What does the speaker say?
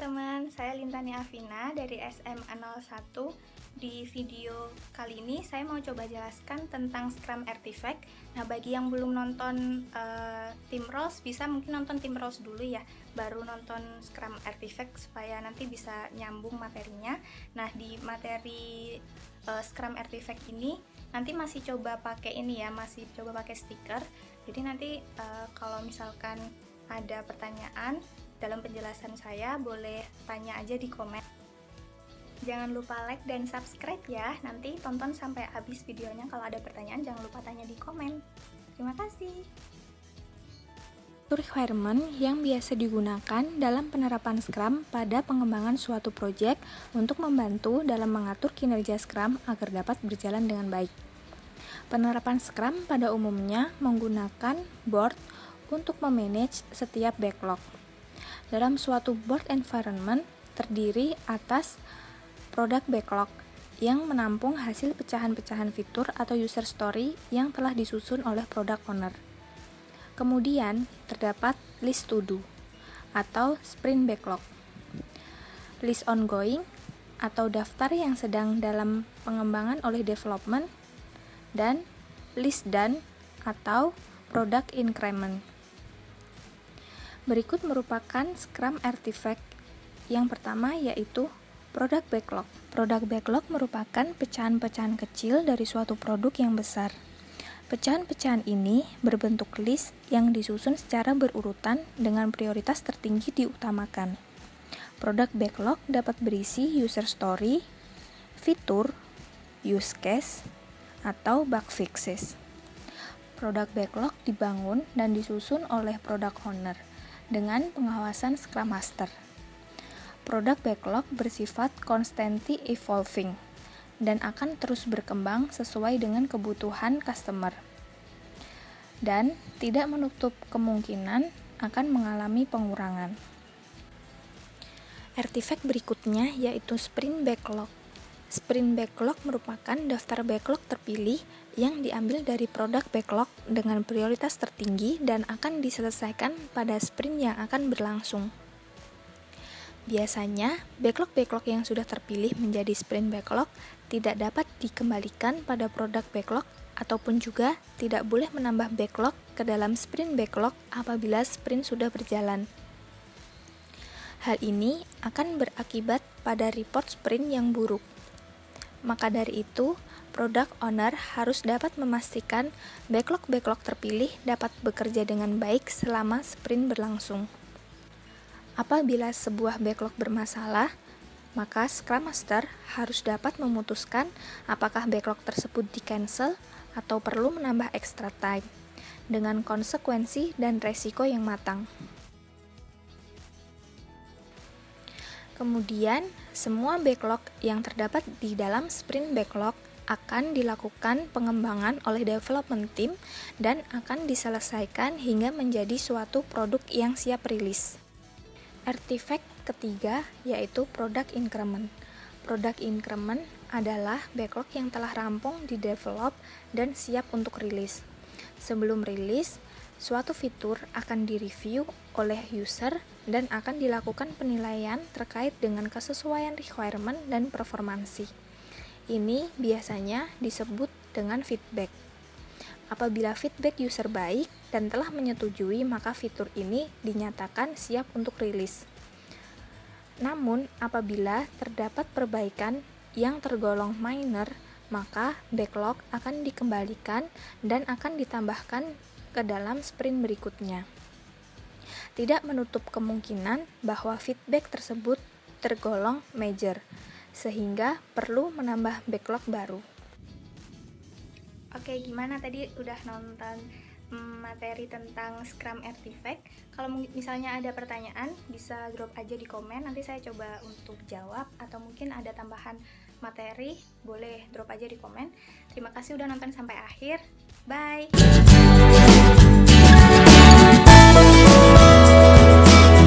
teman-teman, saya Lintani Afina dari SMA 01. Di video kali ini saya mau coba jelaskan tentang Scrum Artifact. Nah, bagi yang belum nonton Team Rose, bisa mungkin nonton Team Rose dulu ya, baru nonton Scrum Artifact supaya nanti bisa nyambung materinya. Nah, di materi Scrum Artifact ini nanti masih coba pakai ini ya, masih coba pakai stiker. Jadi nanti kalau misalkan ada pertanyaan dalam penjelasan saya, boleh tanya aja di komen. Jangan lupa like dan subscribe ya. Nanti tonton sampai habis videonya. Kalau ada pertanyaan jangan lupa tanya di komen. Terima kasih. Requirement yang biasa digunakan dalam penerapan Scrum pada pengembangan suatu proyek untuk membantu dalam mengatur kinerja Scrum agar dapat berjalan dengan baik. Penerapan Scrum pada umumnya menggunakan board untuk memanage setiap backlog. Dalam suatu board environment terdiri atas product backlog yang menampung hasil pecahan-pecahan fitur atau user story yang telah disusun oleh product owner. Kemudian terdapat list to do atau sprint backlog, list ongoing atau daftar yang sedang dalam pengembangan oleh development, dan list done atau product increment. Berikut merupakan Scrum Artifact. Yang pertama yaitu Product Backlog. Product Backlog merupakan pecahan-pecahan kecil dari suatu produk yang besar. Pecahan-pecahan ini berbentuk list yang disusun secara berurutan dengan prioritas tertinggi diutamakan. Product Backlog dapat berisi user story, fitur, use case, atau bug fixes. Product Backlog dibangun dan disusun oleh product owner dengan pengawasan Scrum Master. Product backlog bersifat constantly evolving dan akan terus berkembang sesuai dengan kebutuhan customer, dan tidak menutup kemungkinan akan mengalami pengurangan. Artifact berikutnya yaitu sprint backlog. Sprint backlog merupakan daftar backlog terpilih yang diambil dari product backlog dengan prioritas tertinggi dan akan diselesaikan pada sprint yang akan berlangsung. Biasanya, backlog-backlog yang sudah terpilih menjadi sprint backlog tidak dapat dikembalikan pada product backlog ataupun juga tidak boleh menambah backlog ke dalam sprint backlog apabila sprint sudah berjalan. Hal ini akan berakibat pada report sprint yang buruk. Maka dari itu, product owner harus dapat memastikan backlog-backlog terpilih dapat bekerja dengan baik selama sprint berlangsung. Apabila sebuah backlog bermasalah, maka Scrum Master harus dapat memutuskan apakah backlog tersebut di-cancel atau perlu menambah extra time dengan konsekuensi dan resiko yang matang. Kemudian, semua backlog yang terdapat di dalam sprint backlog akan dilakukan pengembangan oleh development team dan akan diselesaikan hingga menjadi suatu produk yang siap rilis. Artifact ketiga yaitu product increment. Product increment adalah backlog yang telah rampung di-develop dan siap untuk rilis. Sebelum rilis, suatu fitur akan direview oleh user dan akan dilakukan penilaian terkait dengan kesesuaian requirement dan performansi. Ini biasanya disebut dengan feedback. Apabila feedback user baik dan telah menyetujui, maka fitur ini dinyatakan siap untuk rilis. Namun, apabila terdapat perbaikan yang tergolong minor, maka backlog akan dikembalikan dan akan ditambahkan ke dalam sprint berikutnya. Tidak menutup kemungkinan bahwa feedback tersebut tergolong major, sehingga perlu menambah backlog baru. Oke, gimana tadi udah nonton materi tentang Scrum Artifact? Kalau misalnya ada pertanyaan, bisa drop aja di komen, nanti saya coba untuk jawab, atau mungkin ada tambahan materi, boleh drop aja di komen. Terima kasih udah nonton sampai akhir. Bye!